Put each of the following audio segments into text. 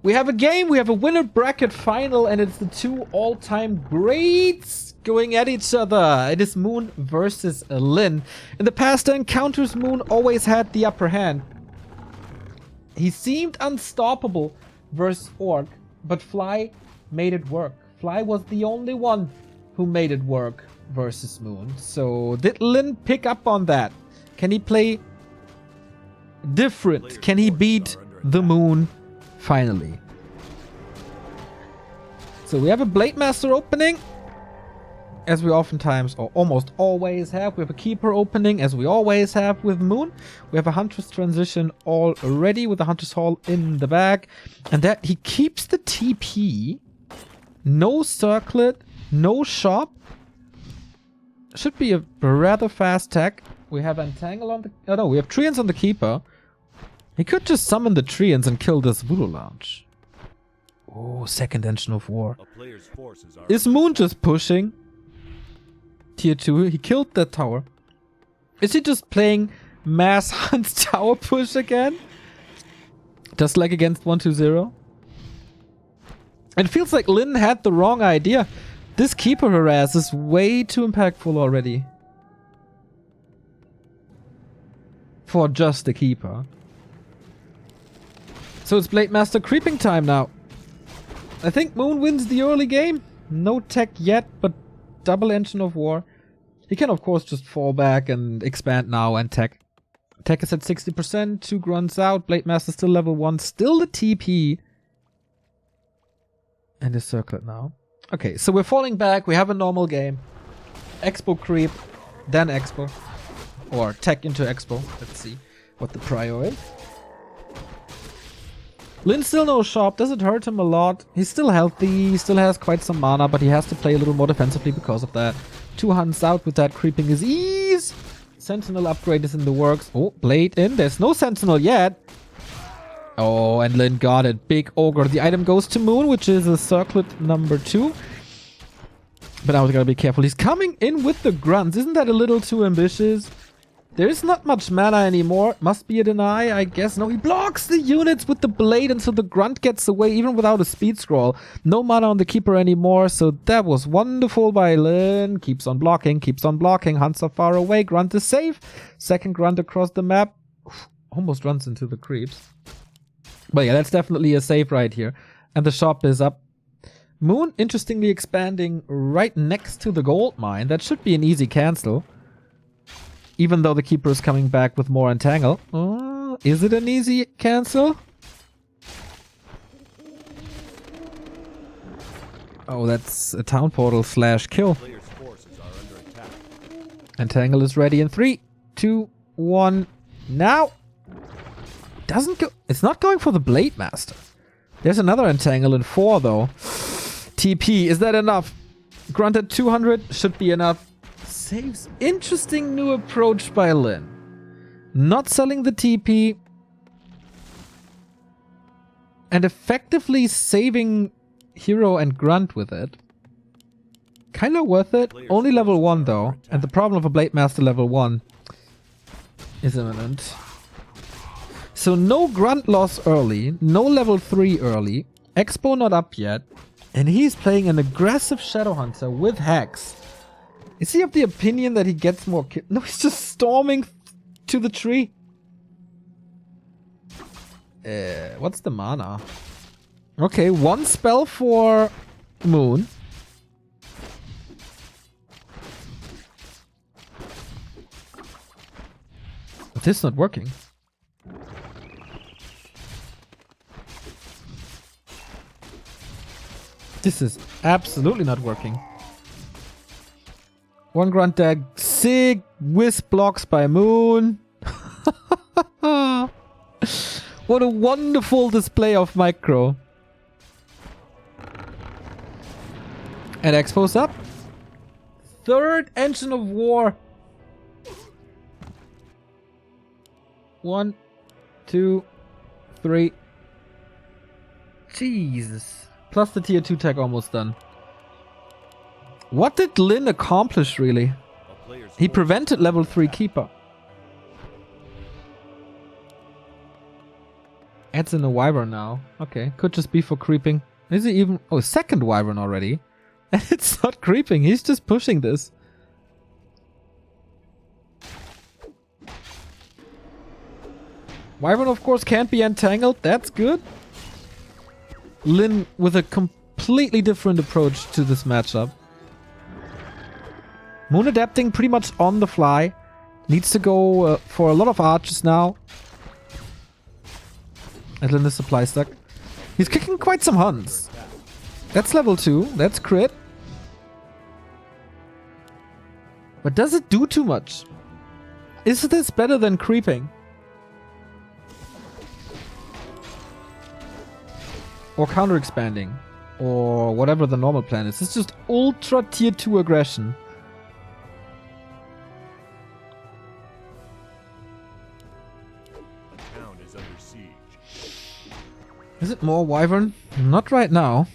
We have a game, we have a winner bracket final, and it's the two all-time greats going at each other. It is Moon versus Lin. In the past encounters, Moon always had the upper hand. He seemed unstoppable versus Orc, but Fly made it work. Fly was the only one who made it work versus Moon. So did Lin pick up on that? Can he play different? Can he beat the Moon finally? So we have a Blade Master opening, as we oftentimes or almost always have. We have a Keeper opening, as we always have with Moon. We have a Huntress transition already with the Hunter's Hall in the back. And that he keeps the TP. No circlet, no shop. Should be a rather fast tech. We have Entangle on the... Oh no, we have Treants on the Keeper. He could just summon the Treants and kill this Voodoo Lounge. Oh, second Engine of War. Is Moon just pushing? Tier 2, he killed that tower. Is he just playing Mass Hunt's tower push again? Just like against 1-2-0? It feels like Lin had the wrong idea. This Keeper harass is way too impactful already. For just the Keeper. So it's Blade Master creeping time now. I think Moon wins the early game. No tech yet, but double Engine of War. He can of course just fall back and expand now and tech. Tech is at 60%, 2 grunts out. Blade Master still level 1, still the TP. And is circlet now. Okay, so we're falling back. We have a normal game. Expo creep, then Expo. Or tech into Expo. Let's see what the prior is. Lin still no shop. Does it hurt him a lot? He's still healthy. He still has quite some mana, but he has to play a little more defensively because of that. 2 hunts out with that creeping his ease. Sentinel upgrade is in the works. Oh, Blade in. There's no Sentinel yet. Oh, and Lin got it. Big Ogre. The item goes to Moon, which is a circlet number 2. But now we gotta be careful. He's coming in with the grunts. Isn't that a little too ambitious? There's not much mana anymore. Must be a deny, I guess. No, he blocks the units with the blade until the grunt gets away, even without a speed scroll. No mana on the Keeper anymore, so that was wonderful by Lin. Keeps on blocking, Hunts are far away. Grunt is safe. Second grunt across the map. Almost runs into the creeps. But yeah, that's definitely a save right here. And the shop is up. Moon, interestingly, expanding right next to the gold mine. That should be an easy cancel. Even though the Keeper is coming back with more Entangle. Is it an easy cancel? Oh, that's a Town Portal / kill. Entangle is ready in 3, 2, 1. Now! Doesn't go. It's not going for the Blade Master. There's another Entangle in 4 though. TP, is that enough? Granted 200 should be enough. Saves. Interesting new approach by Lin. Not selling the TP. And effectively saving Hero and Grunt with it. Kinda worth it. Only level 1 though. And the problem of a Blade Master level 1 is imminent. So no Grunt loss early. No level 3 early. Expo not up yet. And he's playing an aggressive Shadow Hunter with Hex. Is he of the opinion that he gets more kills? No, he's just storming to the tree. What's the mana? Okay, 1 spell for Moon. But this is not working. This is absolutely not working. 1 grunt deck, sick wisp blocks by Moon. What a wonderful display of micro. And Expo's up. 3rd Engine of War. 1, 2, 3. Jesus. Plus the tier 2 tech almost done. What did Lin accomplish, really? He prevented level 3 Keeper. Adds in a Wyvern now. Okay, could just be for creeping. Is he even... Oh, second Wyvern already. And it's not creeping, he's just pushing this. Wyvern, of course, can't be entangled. That's good. Lin with a completely different approach to this matchup. Moon adapting pretty much on the fly. Needs to go for a lot of archers now. And Lin is supply stuck. He's kicking quite some Huns. That's level 2. That's crit. But does it do too much? Is this better than creeping? Or counter-expanding. Or whatever the normal plan is. It's just ultra tier 2 aggression. The town is under siege. Is it more Wyvern? Not right now.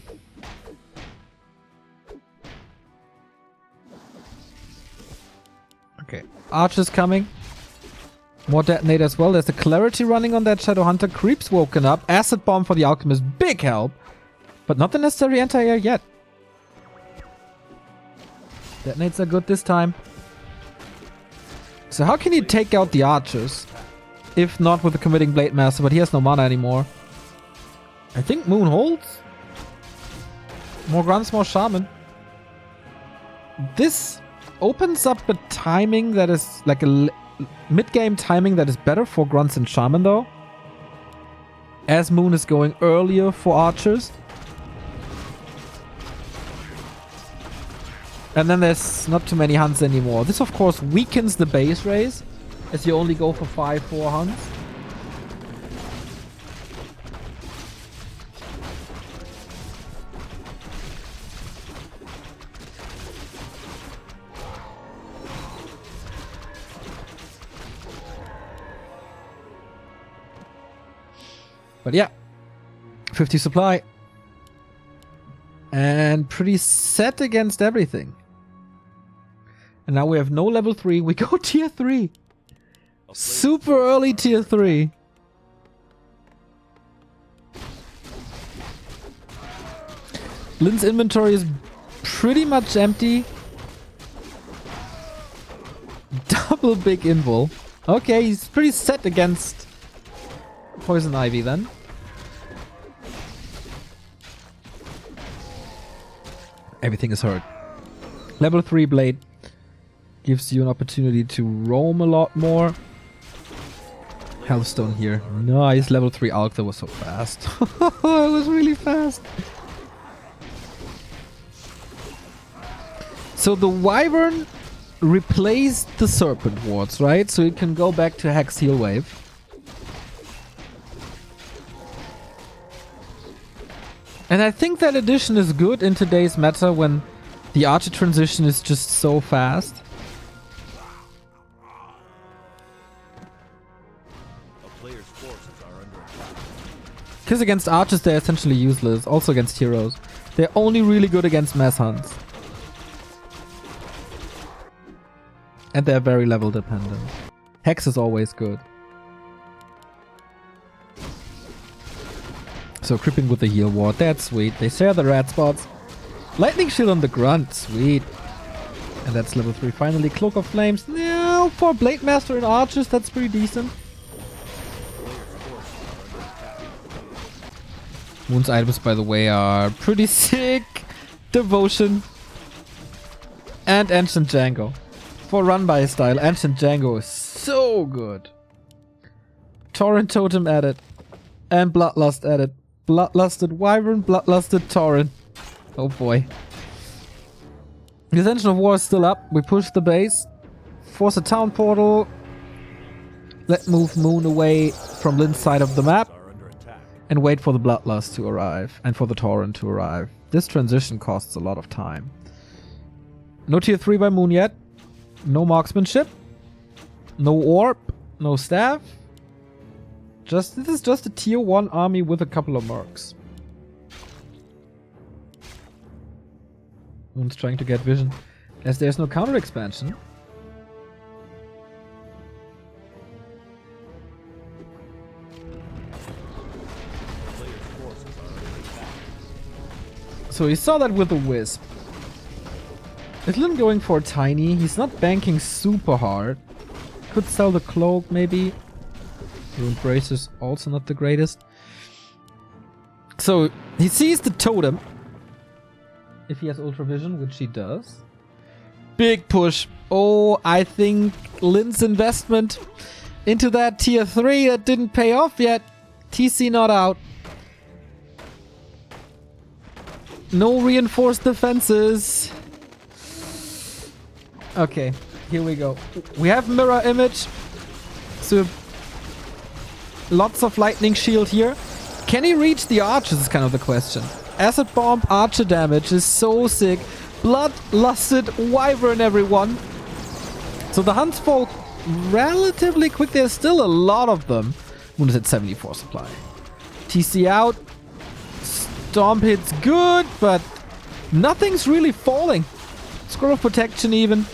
Okay. Archers coming. More detonate as well. There's the clarity running on that Shadow Hunter. Creeps woken up. Acid bomb for the Alchemist. Big help. But not the necessary anti-air yet. Detonates are good this time. So how can he take out the archers? If not with the committing Blade Master, but he has no mana anymore. I think Moon holds. More grunts, more shaman. This opens up a timing that is like a mid-game timing that is better for grunts and shaman though. As Moon is going earlier for archers. And then there's not too many Huns anymore. This of course weakens the base race. As you only go for 5-4 Huns. But yeah, 50 supply. And pretty set against everything. And now we have no level 3, we go tier 3. Super early tier 3. Lin's inventory is pretty much empty. Double big invul. Okay, he's pretty set against Poison Ivy then. Everything is hurt. Level 3 Blade gives you an opportunity to roam a lot more. Hellstone here. Nice. Level 3 Alk. That was so fast. It was really fast. So the Wyvern replaced the Serpent Wards, right? So it can go back to Hex Heal Wave. And I think that addition is good in today's meta when the Archer transition is just so fast. Because against archers they're essentially useless, also against heroes. They're only really good against mass hunts. And they're very level dependent. Hex is always good. So creeping with the heal ward, that's sweet. They share the red spots. Lightning shield on the grunt, sweet. And that's level 3. Finally, Cloak of Flames. No, for Blade Master and archers, that's pretty decent. Moon's items, by the way, are pretty sick. Devotion. And Ancient Django. For run-by style, Ancient Django is so good. Torrent Totem added. And Bloodlust added. Bloodlusted Wyvern, Bloodlusted Torrent. Oh boy. The Ascension of War is still up. We push the base. Force a town portal. Let move Moon away from Lin's side of the map. And wait for the Bloodlust to arrive. And for the Torrent to arrive. This transition costs a lot of time. No tier 3 by Moon yet. No marksmanship. No orb. No staff. This is just a tier 1 army with a couple of mercs. Moon's trying to get vision. As there's no counter expansion. So he saw that with the Wisp. Is Lin going for Tiny? He's not banking super hard. Could sell the Cloak, maybe. Ruined Braces, also not the greatest. So, he sees the Totem. If he has Ultra Vision, which he does. Big push. Oh, I think Lin's investment into that tier 3 that didn't pay off yet. TC not out. No reinforced defenses. Okay, here we go. We have mirror image. So lots of lightning shield here. Can he reach the archers is kind of the question. Acid bomb archer damage is so sick. Bloodlusted wyvern everyone. So the hunts fall relatively quick. There's still a lot of them. Moon is at 74 supply. TC out. Stomp hits good, but nothing's really falling. Scroll of protection even.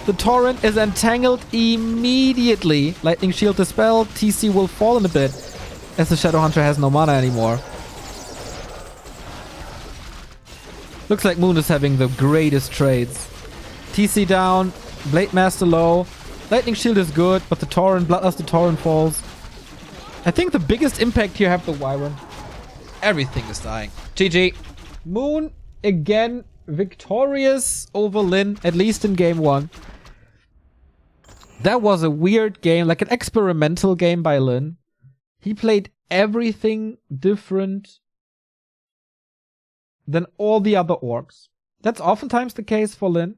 The torrent is entangled immediately. Lightning shield dispelled. TC will fall in a bit as the Shadow Hunter has no mana anymore. Looks like Moon is having the greatest trades. TC down. Blade Master low. Lightning shield is good, but the torrent, Bloodlust the torrent falls. I think the biggest impact here have the Wyvern. Everything is dying. GG. Moon again victorious over Lin, at least in game 1. That was a weird game, like an experimental game by Lin. He played everything different than all the other orcs. That's oftentimes the case for Lin.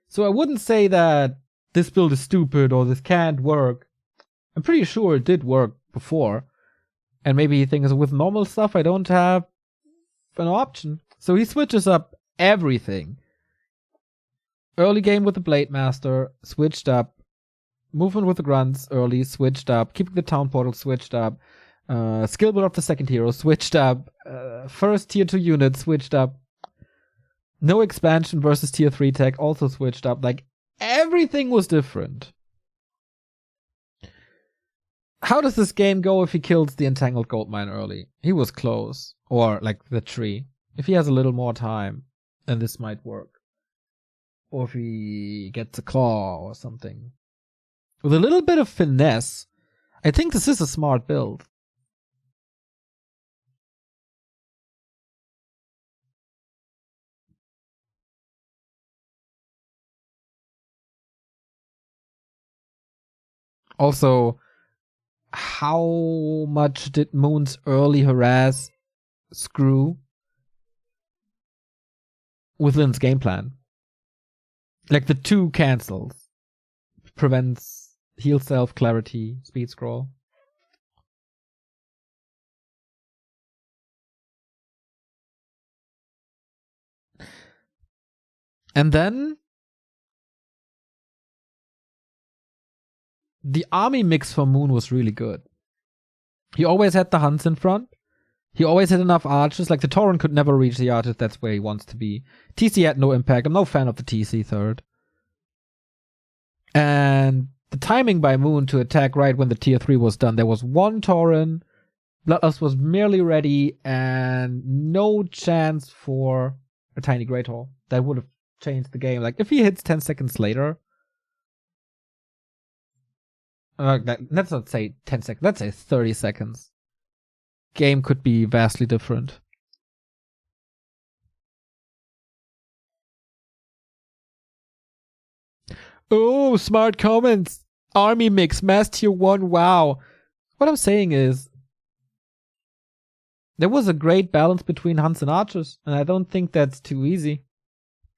So I wouldn't say that this build is stupid or this can't work. I'm pretty sure it did work before. And maybe he thinks with normal stuff I don't have an option. So he switches up everything. Early game with the Blade Master, switched up. Movement with the grunts early, switched up. Keeping the town portal, switched up. Skill build of the second hero, switched up. First tier 2 unit, switched up. No expansion versus tier 3 tech, also switched up. Like, everything was different. How does this game go if he kills the entangled gold mine early? He was close. Or, like, the tree. If he has a little more time, then this might work. Or if he gets a claw or something. With a little bit of finesse, I think this is a smart build. Also, how much did Moon's early harass screw with Lin's game plan? Like the 2 cancels. Prevents heal self, clarity, speed scroll. And then the army mix for Moon was really good. He always had the hunts in front. He always had enough archers. Like the Torrent could never reach the archers. That's where he wants to be. TC had no impact. I'm no fan of the TC third. And the timing by Moon to attack right when the tier 3 was done. There was 1 Torrent. Bloodlust was merely ready. And no chance for a tiny Great Hall. That would have changed the game. Like if he hits 10 seconds later. Let's not say 10 seconds. Let's say 30 seconds. Game could be vastly different. Oh, smart comments. Army mix, mass tier 1, wow. What I'm saying is, there was a great balance between hunts and archers, and I don't think that's too easy.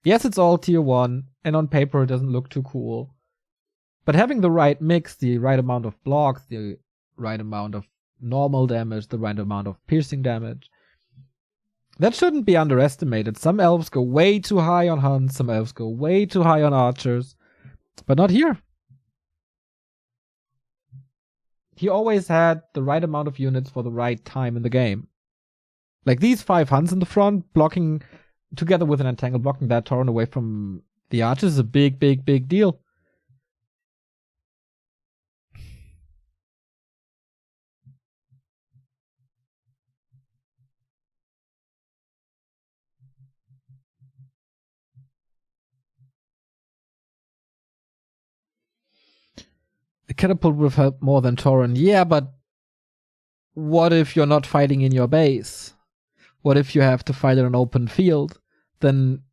Yes, it's all tier 1, and on paper it doesn't look too cool. But having the right mix, the right amount of blocks, the right amount of normal damage, the right amount of piercing damage, that shouldn't be underestimated. Some elves go way too high on hunts, some elves go way too high on archers, but not here. He always had the right amount of units for the right time in the game. Like these 5 hunts in the front, blocking together with an entangle, blocking that torrent away from the archers is a big, big, big deal. The catapult would have helped more than Tauren. Yeah, but what if you're not fighting in your base? What if you have to fight in an open field? Then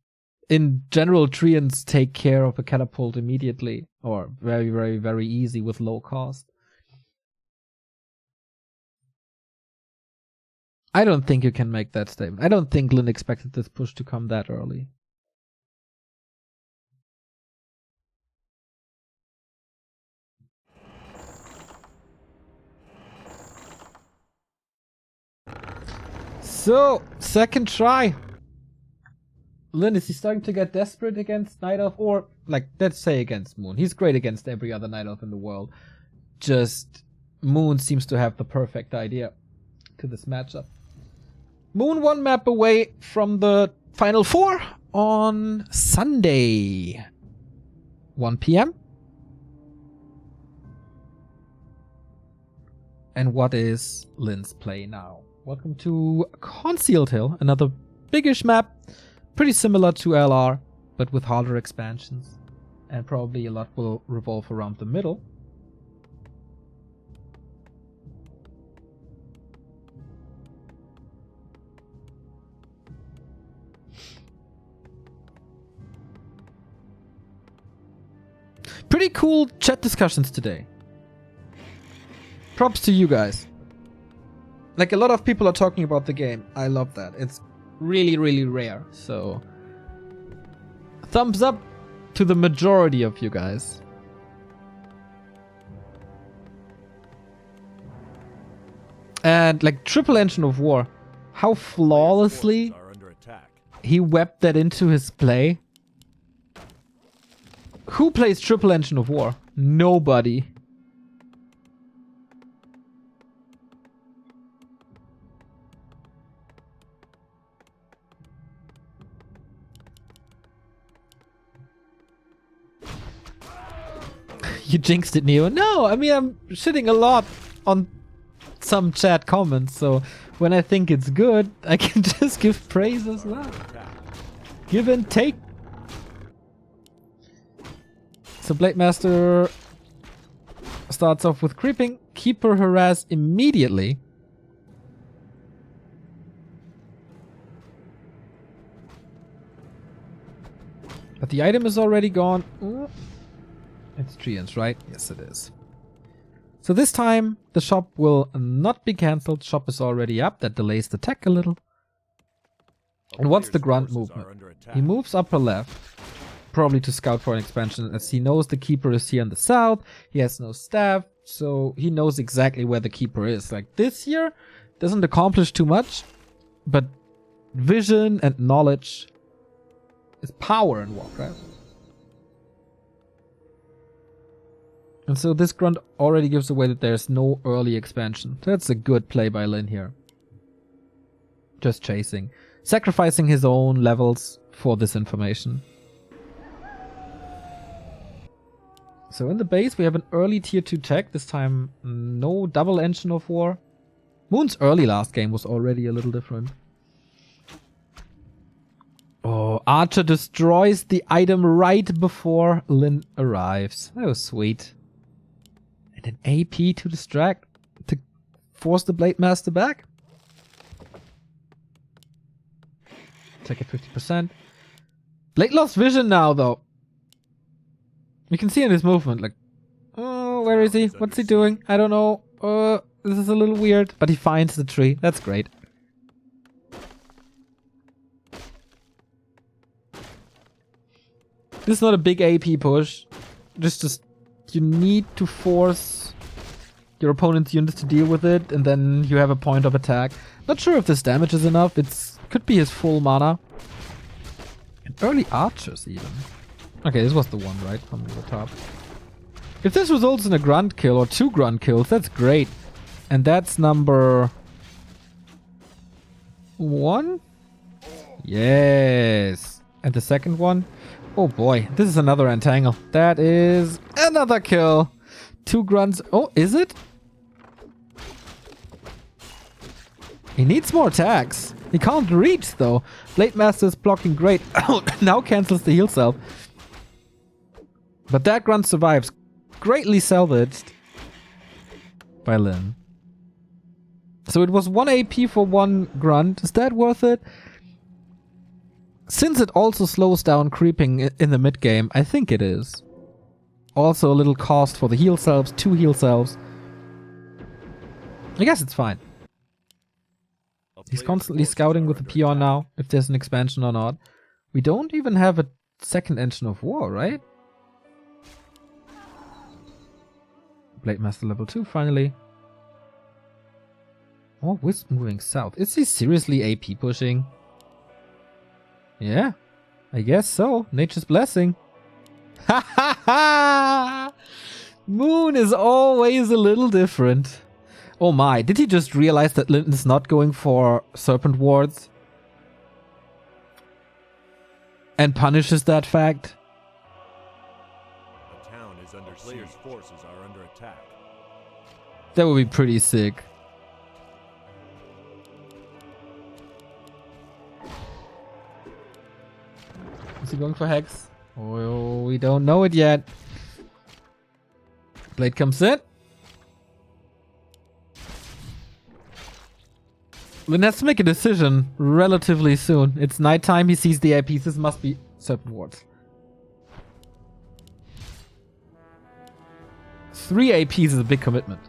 in general, Treants take care of a catapult immediately, or very, very, very easy with low cost. I don't think you can make that statement. I don't think Lyn expected this push to come that early. So, second try. Lyn, is he starting to get desperate against Night Elf? Or, like, let's say against Moon. He's great against every other Night Elf in the world. Just, Moon seems to have the perfect idea to this matchup. Moon one map away from the Final Four on Sunday. 1 p.m. And what is Lyn's play now? Welcome to Concealed Hill, another biggish map. Pretty similar to LR, but with harder expansions. And probably a lot will revolve around the middle. Pretty cool chat discussions today. Props to you guys. Like, a lot of people are talking about the game. I love that. It's really, really rare. So, thumbs up to the majority of you guys. And, like, Triple Engine of War. How flawlessly he webbed that into his play. Who plays Triple Engine of War? Nobody. You jinxed it, Neo. No, I mean, I'm shitting a lot on some chat comments, so when I think it's good, I can just give praise as well. Give and take. So Blade Master starts off with creeping. Keeper harass immediately. But the item is already gone. Ooh. It's Treants, right? Yes, it is. So this time, the shop will not be cancelled. Shop is already up. That delays the tech a little. And what's the grunt movement? He moves upper left. Probably to scout for an expansion, as he knows the Keeper is here in the south. He has no staff, so he knows exactly where the Keeper is. Like, this here doesn't accomplish too much, but vision and knowledge is power in Warcraft. And so this grunt already gives away that there's no early expansion. That's a good play by Lyn here. Just chasing. Sacrificing his own levels for this information. So in the base we have an early tier 2 tech. This time no double engine of war. Moon's early last game was already a little different. Oh, Archer destroys the item right before Lyn arrives. That was sweet. And an AP to distract, to force the Blade Master back. Take it 50%. Blade lost vision now, though. You can see in his movement, like, oh, where is he? What's he doing? I don't know. This is a little weird. But he finds the tree. That's great. This is not a big AP push. Just you need to force your opponent's units to deal with it, and then you have a point of attack. Not sure if this damage is enough. It's could be his full mana. And early archers even. Okay, this was the one, right? From the top. If this results in a grunt kill or 2 grunt kills, that's great. And that's number 1? Yes. And the second one? Oh boy, this is another entangle. That is another kill. 2 grunts. Oh, is it? He needs more attacks. He can't reach though. Blade Master is blocking great. Now cancels the heal self. But that grunt survives. Greatly salvaged by Lin. So it was 1 AP for 1 grunt. Is that worth it? Since it also slows down creeping in the mid game, I think it is. Also a little cost for the heal selves, 2 heal selves. I guess it's fine. He's constantly scouting with the peon now, if there's an expansion or not. We don't even have a second engine of war, right? Blade Master level 2, finally. Oh, Wisp moving south. Is he seriously AP pushing? Yeah, I guess so. Nature's blessing. Ha ha ha! Moon is always a little different. Oh my, did he just realize that Linton's not going for Serpent Wards? And punishes that fact? The town is under players' forces are under attack. That would be pretty sick. Is he going for Hex? Oh, we don't know it yet. Blade comes in. Lin has to make a decision relatively soon. It's nighttime, he sees the APs. This must be Serpent Wards. 3 APs is a big commitment.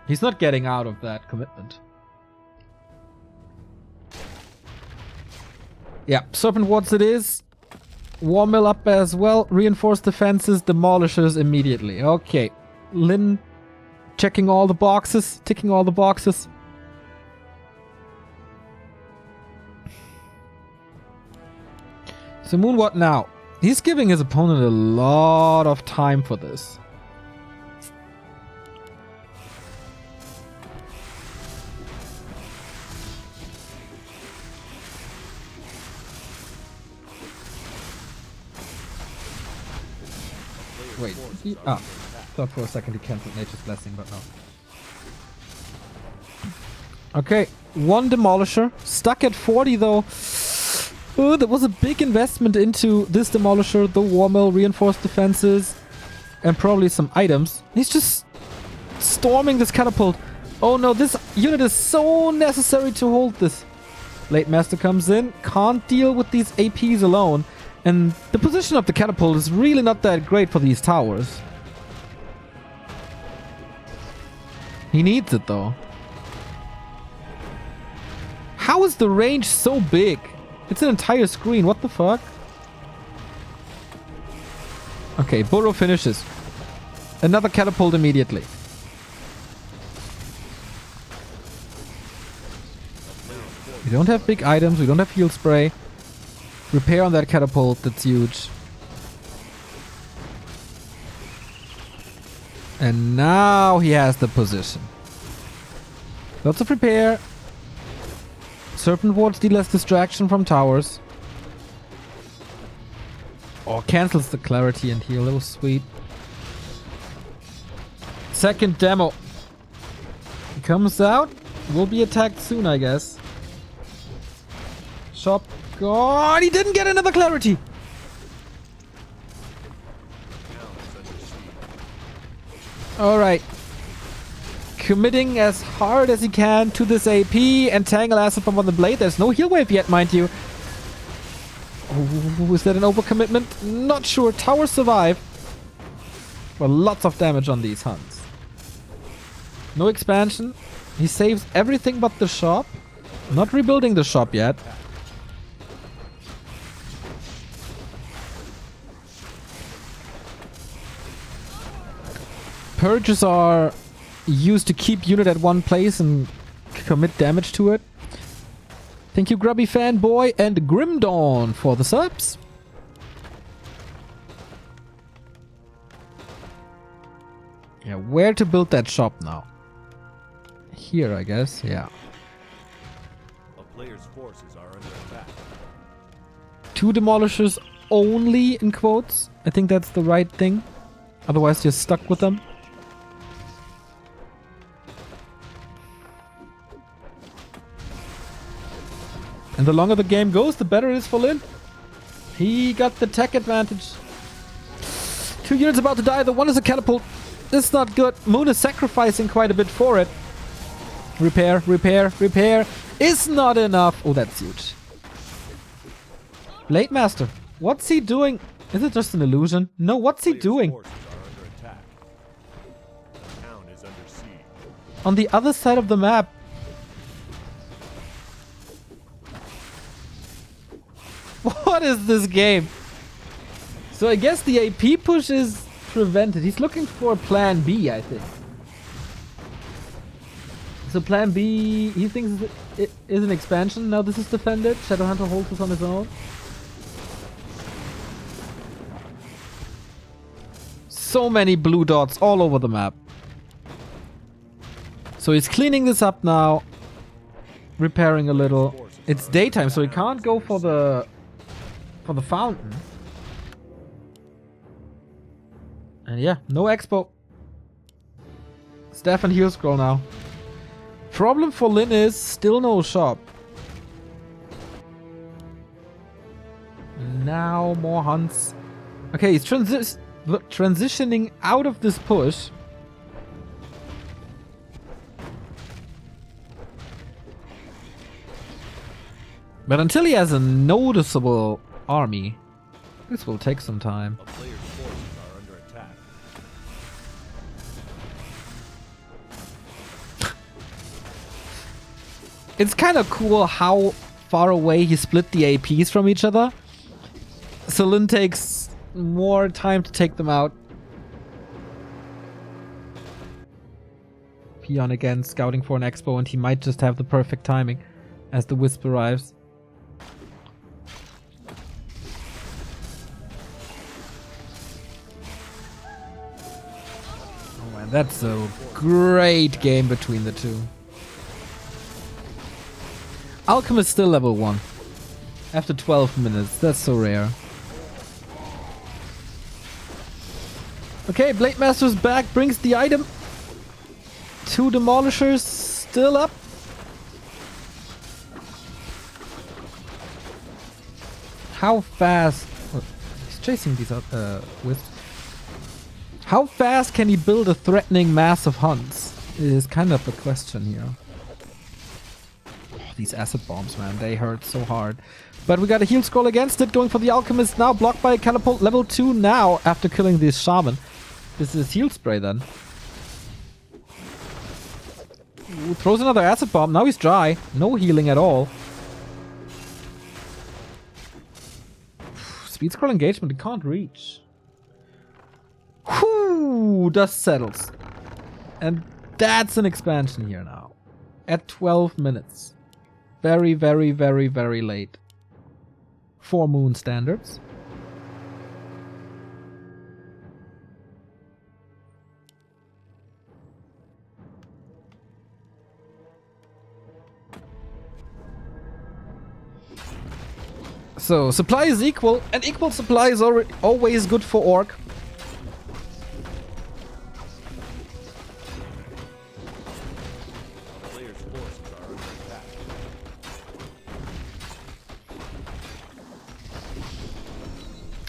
He's not getting out of that commitment. Yeah, Serpent Wards it is. War Mill up as well. Reinforced defenses, demolishes immediately. Okay. Lin checking all the boxes, ticking all the boxes. So Moon, what now? He's giving his opponent a lot of time for this. Wait, thought for a second he cancelled Nature's Blessing, but no. Okay, 1 Demolisher. Stuck at 40 though. Oh, there was a big investment into this Demolisher, the War Mill, reinforced defenses, and probably some items. He's just storming this catapult. Oh no, this unit is so necessary to hold this. Blade Master comes in, can't deal with these APs alone. And the position of the catapult is really not that great for these towers. He needs it though. How is the range so big? It's an entire screen, what the fuck? Okay, Burrow finishes. Another catapult immediately. We don't have big items, we don't have heal spray. Repair on that catapult, that's huge. And now he has the position. Lots of repair. Serpent Wards deal less distraction from towers. Oh, cancels the clarity and heal. That was sweet. Second demo. He comes out. Will be attacked soon, I guess. Shop. God, he didn't get another clarity. Alright. Committing as hard as he can to this AP and Tangle Acid Bomb on the blade. There's no heal wave yet, mind you. Oh, is that an overcommitment? Not sure. Towers survive. Well, lots of damage on these Huns. No expansion. He saves everything but the shop. Not rebuilding the shop yet. Purges are used to keep unit at one place and commit damage to it. Thank you, Grubby Fanboy and Grim Dawn for the subs. Yeah, where to build that shop now? Here, I guess. Yeah. A player's forces are under attack. 2 demolishers only, in quotes. I think that's the right thing. Otherwise, you're stuck with them. And the longer the game goes, the better it is for Lin. He got the tech advantage. 2 units about to die. The one is a catapult. This is not good. Moon is sacrificing quite a bit for it. Repair, repair, repair. Is not enough. Oh, that's huge. Blade Master. What's he doing? Is it just an illusion? No, what's he doing? Forces are under attack. The town is under siege. On the other side of the map. What is this game? So I guess the AP push is prevented. He's looking for plan B, I think. So plan B, he thinks it is an expansion. Now this is defended. Shadowhunter holds this on his own. So many blue dots all over the map. So he's cleaning this up now. Repairing a little. It's daytime, so he can't go for the fountain. And yeah, no expo. Staff and heal scroll now. Problem for Lin is still no shop. Now more hunts. Okay, he's transitioning out of this push. But until he has a noticeable army, this will take some time. A player's forces are under attack. It's kind of cool how far away he split the APs from each other. So Lin takes more time to take them out. Peon again, scouting for an expo, and he might just have the perfect timing as the wisp arrives. Oh man, that's a great game between the two. Alchemist still level 1. After 12 minutes. That's so rare. Okay, Blade Master's back. Brings the item. 2 Demolishers still up. How fast... Oh, he's chasing these wisps. How fast can he build a threatening mass of hunts? Is kind of the question here. These acid bombs, man, they hurt so hard. But we got a heal scroll against it, going for the alchemist now, blocked by a catapult level 2 now after killing this shaman. This is heal spray then. Ooh, throws another acid bomb, now he's dry. No healing at all. Speed scroll engagement, it can't reach. Whoo, dust settles. And that's an expansion here now. At 12 minutes. Very, very, very, very late. For moon standards. So, supply is equal, and equal supply is always good for Orc.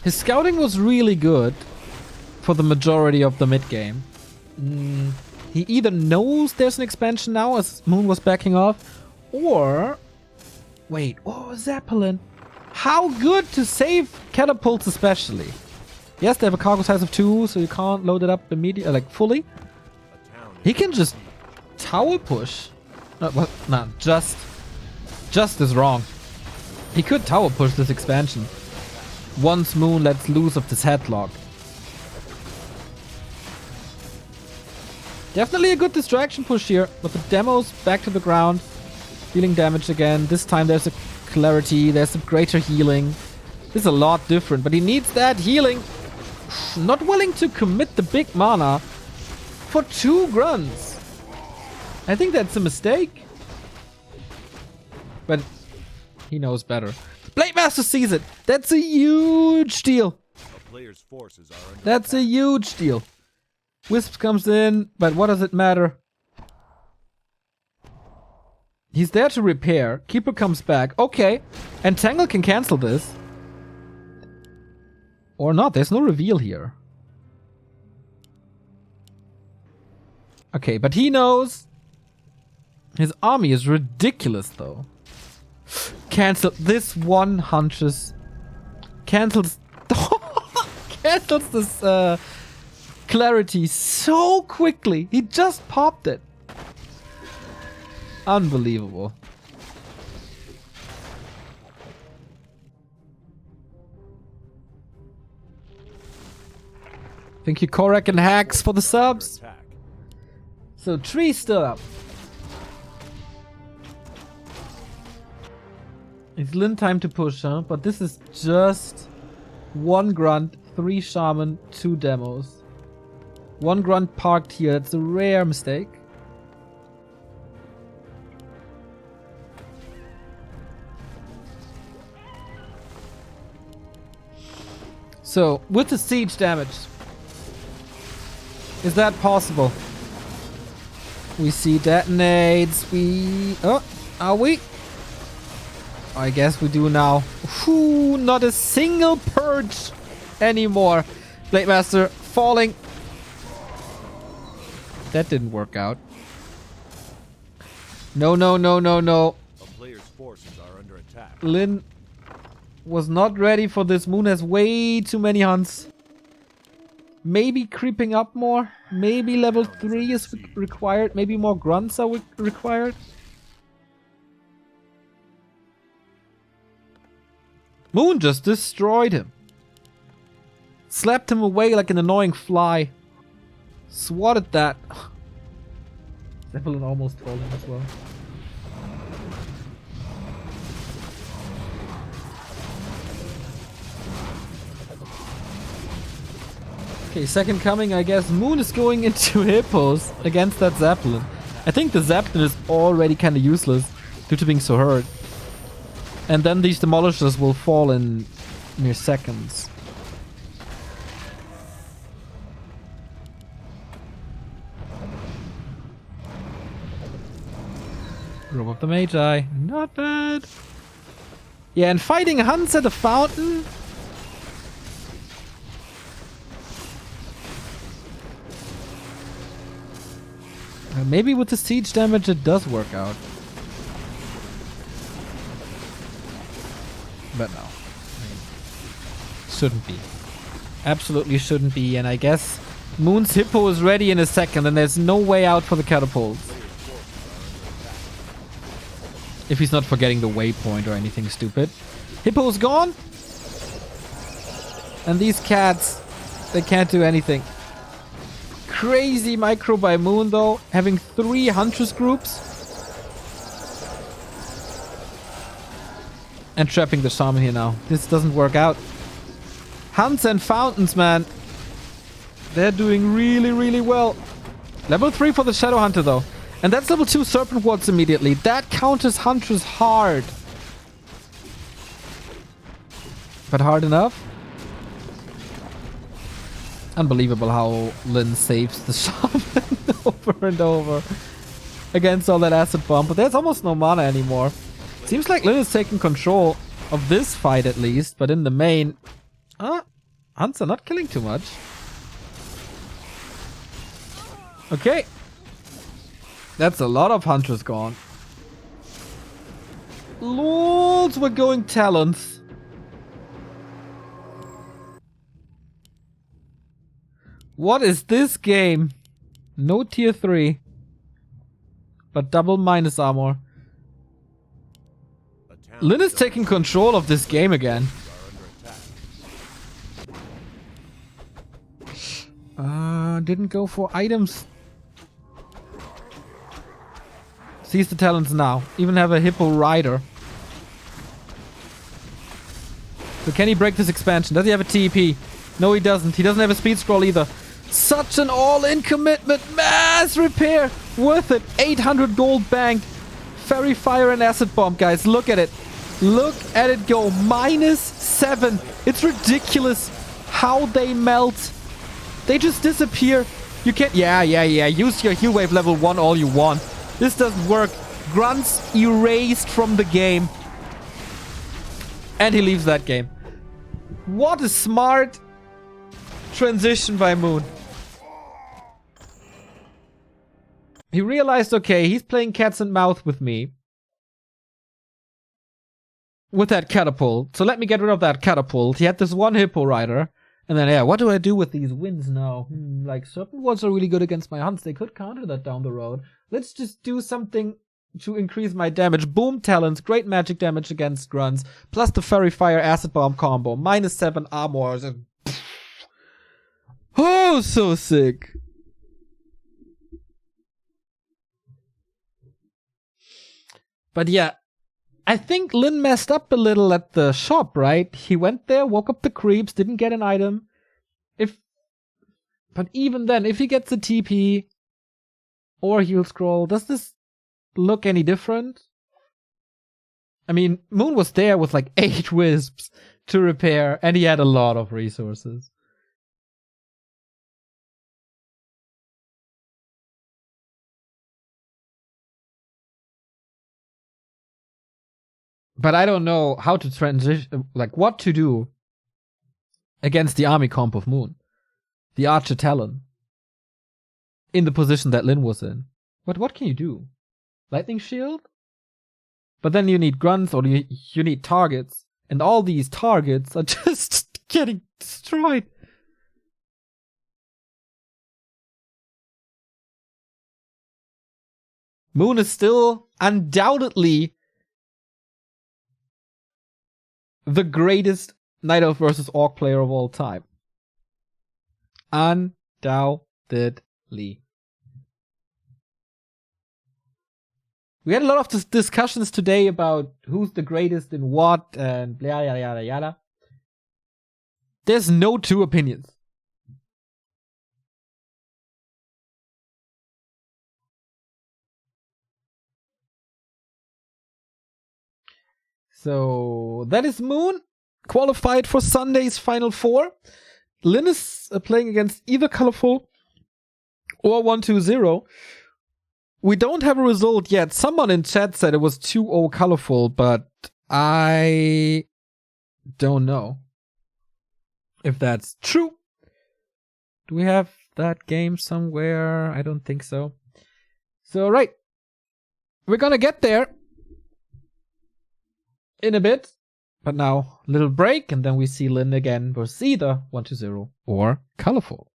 His scouting was really good for the majority of the mid-game. He either knows there's an expansion now as Moon was backing off, or... Wait, oh, Zeppelin. How good to save catapults especially. Yes, they have a cargo size of 2, so you can't load it up immediately, like fully. He can just tower push. No, just is wrong. He could tower push this expansion. Once Moon lets loose of this headlock. Definitely a good distraction push here, but the demo's back to the ground. Dealing damage again. This time there's a clarity, there's a greater healing. This is a lot different, but he needs that healing. Not willing to commit the big mana for 2 grunts. I think that's a mistake. But he knows better. Blade Master sees it. That's a huge deal. A player's forces are under That's a huge deal. Wisp comes in, but what does it matter? He's there to repair. Keeper comes back. Okay. And Tangle can cancel this. Or not. There's no reveal here. Okay, but he knows. His army is ridiculous, though. Cancel. This one hunches. Cancels. Cancels this clarity so quickly. He just popped it. Unbelievable. Thank you, Korak and Hacks, for the subs. Attack. So, tree still up. It's Lin time to push, huh? But this is just 1 grunt, 3 shaman, 2 demos. 1 grunt parked here. It's a rare mistake. So, with the siege damage, is that possible? We see detonates. Oh, are we? I guess we do now. Whew, not a single purge anymore. Blade Master falling. That didn't work out. No, no, no, no, no. A player's forces are under attack. Lin was not ready for this. Moon has way too many hunts. Maybe creeping up more. Maybe level 3 is required. Maybe more grunts are required. Moon just destroyed him. Slapped him away like an annoying fly. Swatted that. Zeppelin almost falling as well. Okay, second coming, I guess. Moon is going into hippos against that Zeppelin. I think the Zeppelin is already kind of useless due to being so hurt. And then these demolishers will fall in mere seconds. Robe of the Magi. Not bad. Yeah, and fighting Hunts at the fountain. Maybe with the siege damage it does work out. But no. Shouldn't be. Absolutely shouldn't be. And I guess Moon's Hippo is ready in a second and there's no way out for the catapults. If he's not forgetting the waypoint or anything stupid. Hippo's gone. And these cats, they can't do anything. Crazy micro by Moon though, having 3 Huntress groups. And trapping the Shaman here now. This doesn't work out. Hunts and Fountains, man. They're doing really, really well. Level 3 for the Shadow Hunter though. And that's level 2 Serpent Wards immediately. That counters Huntress hard. But hard enough? Unbelievable how Lin saves the Shaman over and over against all that acid bomb. But there's almost no mana anymore. Seems like Lin is taking control of this fight at least. But in the main... Hunts are not killing too much. Okay. That's a lot of Hunters gone. Lords, we're going Talons. What is this game? No tier 3. But double minus armor. Lin is taking control of this game again. Didn't go for items. Sees the talents now. Even have a Hippo Rider. So can he break this expansion? Does he have a TP? No, he doesn't. He doesn't have a speed scroll either. Such an all-in commitment. Mass repair. Worth it. 800 gold banked. Fairy Fire and Acid Bomb, guys. Look at it. Look at it go. -7. It's ridiculous how they melt. They just disappear. You can't... Yeah. Use your heal wave level 1 all you want. This doesn't work. Grunts erased from the game. And he leaves that game. What a smart transition by Moon. He realized, okay, he's playing cats and mouse with me. With that catapult. So let me get rid of that catapult. He had this one hippo rider. And then, yeah, what do I do with these wins now? Like, certain ones are really good against my hunts. They could counter that down the road. Let's just do something to increase my damage. Boom talents, great magic damage against grunts. Plus the Fairy Fire Acid Bomb combo. -7 armor. Oh, so sick. But yeah, I think Lin messed up a little at the shop, right? He went there, woke up the creeps, didn't get an item. But even then, if he gets a TP or heal scroll, does this look any different? I mean, Moon was there with like 8 wisps to repair, and he had a lot of resources. But I don't know how to transition, like what to do against the army comp of Moon. The Archer Talon. In the position that Lin was in. What can you do? Lightning Shield? But then you need grunts or you need targets. And all these targets are just getting destroyed. Moon is still undoubtedly the greatest Night Elf versus Orc player of all time. Undoubtedly. We had a lot of discussions today about who's the greatest in what and yada yada yada. There's no two opinions. So that is Moon, qualified for Sunday's Final Four. Lin is playing against either Colorful or 120. We don't have a result yet. Someone in chat said it was 2-0 Colorful, but I don't know if that's true. Do we have that game somewhere? I don't think so. So, right. We're gonna get there in a bit. But now, little break, and then we see Lin again versus either 120 or Colorful.